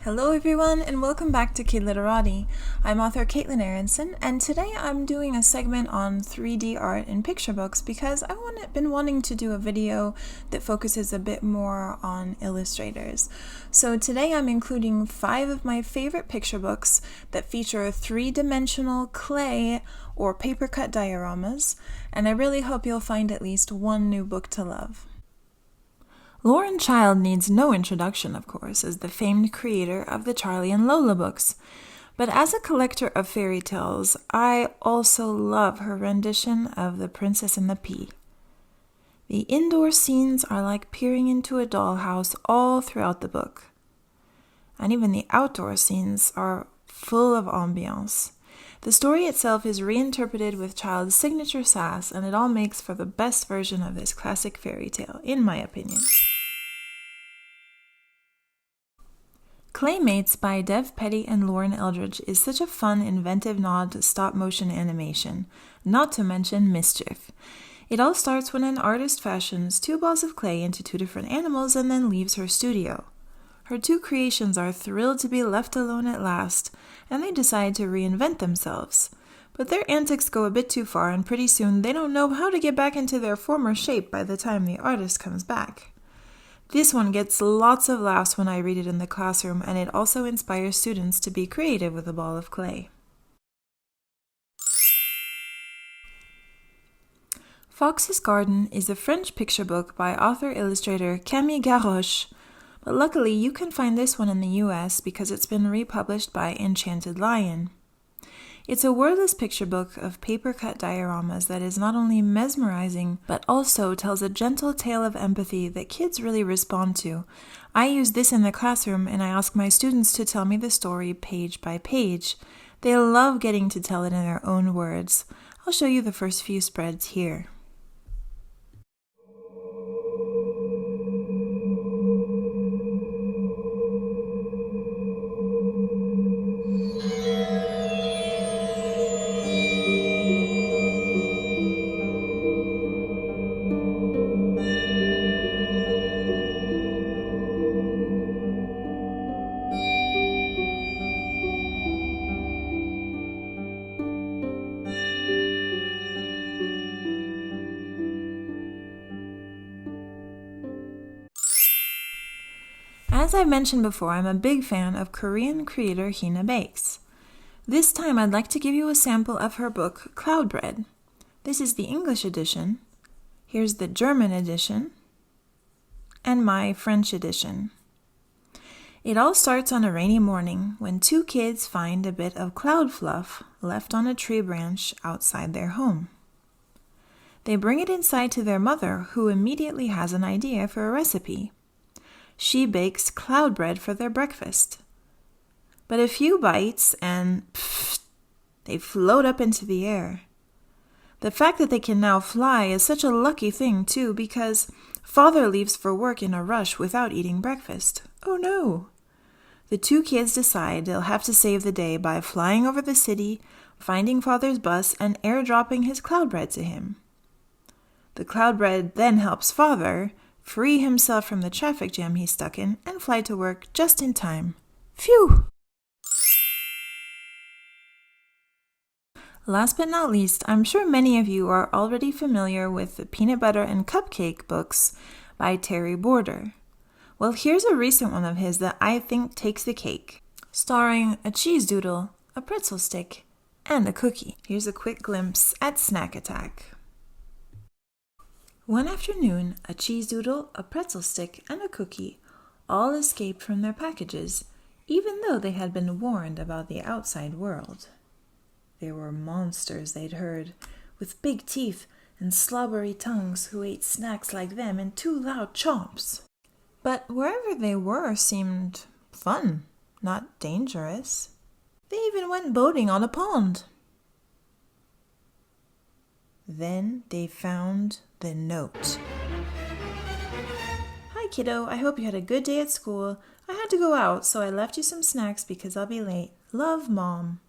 Hello everyone and welcome back to Kid Literati. I'm author Caitlin Aronson and today I'm doing a segment on 3D art in picture books because I've been wanting to do a video that focuses a bit more on illustrators. So today I'm including 5 of my favorite picture books that feature 3-dimensional clay or paper cut dioramas, and I really hope you'll find at least one new book to love. Lauren Child needs no introduction, of course, as the famed creator of the Charlie and Lola books. But as a collector of fairy tales, I also love her rendition of The Princess and the Pea. The indoor scenes are like peering into a dollhouse all throughout the book. And even the outdoor scenes are full of ambiance. The story itself is reinterpreted with Child's signature sass, and it all makes for the best version of this classic fairy tale, in my opinion. Claymates by Dev Petty and Lauren Eldridge is such a fun, inventive nod to stop-motion animation, not to mention mischief. It all starts when an artist fashions 2 balls of clay into 2 different animals and then leaves her studio. Her 2 creations are thrilled to be left alone at last, and they decide to reinvent themselves. But their antics go a bit too far, and pretty soon they don't know how to get back into their former shape by the time the artist comes back. This one gets lots of laughs when I read it in the classroom, and it also inspires students to be creative with a ball of clay. Fox's Garden is a French picture book by author-illustrator Camille Garoche, but luckily you can find this one in the US because it's been republished by Enchanted Lion. It's a wordless picture book of paper-cut dioramas that is not only mesmerizing, but also tells a gentle tale of empathy that kids really respond to. I use this in the classroom and I ask my students to tell me the story page by page. They love getting to tell it in their own words. I'll show you the first few spreads here. As I mentioned before, I'm a big fan of Korean creator Heena Baek's. This time I'd like to give you a sample of her book, Cloud Bread. This is the English edition, here's the German edition, and my French edition. It all starts on a rainy morning when 2 kids find a bit of cloud fluff left on a tree branch outside their home. They bring it inside to their mother, who immediately has an idea for a recipe. She bakes cloud bread for their breakfast. But a few bites and they float up into the air. The fact that they can now fly is such a lucky thing too, because father leaves for work in a rush without eating breakfast. Oh no! The 2 kids decide they'll have to save the day by flying over the city, finding father's bus, and airdropping his cloud bread to him. The cloud bread then helps father free himself from the traffic jam he's stuck in, and fly to work just in time. Phew! Last but not least, I'm sure many of you are already familiar with the Peanut Butter and Cupcake books by Terry Border. Well, here's a recent one of his that I think takes the cake, starring a cheese doodle, a pretzel stick, and a cookie. Here's a quick glimpse at Snack Attack. One afternoon, a cheese doodle, a pretzel stick, and a cookie all escaped from their packages, even though they had been warned about the outside world. They were monsters, they'd heard, with big teeth and slobbery tongues who ate snacks like them in 2 loud chomps. But wherever they were seemed fun, not dangerous. They even went boating on a pond. Then they found the note. Hi kiddo, I hope you had a good day at school. I had to go out, so I left you some snacks because I'll be late. Love, Mom.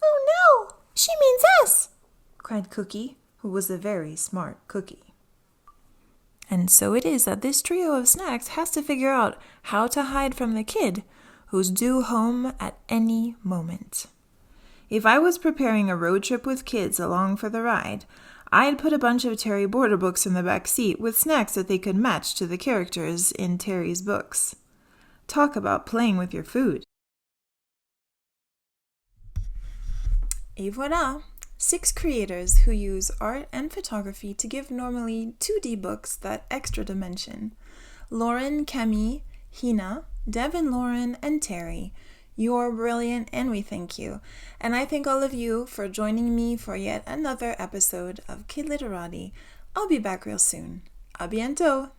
Oh no, she means us, cried Cookie, who was a very smart cookie. And so it is that this trio of snacks has to figure out how to hide from the kid who's due home at any moment. If I was preparing a road trip with kids along for the ride, I'd put a bunch of Terry Border books in the back seat with snacks that they could match to the characters in Terry's books. Talk about playing with your food. Et voilà! 6 creators who use art and photography to give normally 2D books that extra dimension. Lauren, Camille, Heena, Devin, Lauren, and Terry. You're brilliant and we thank you. And I thank all of you for joining me for yet another episode of Kid Literati. I'll be back real soon. A bientôt!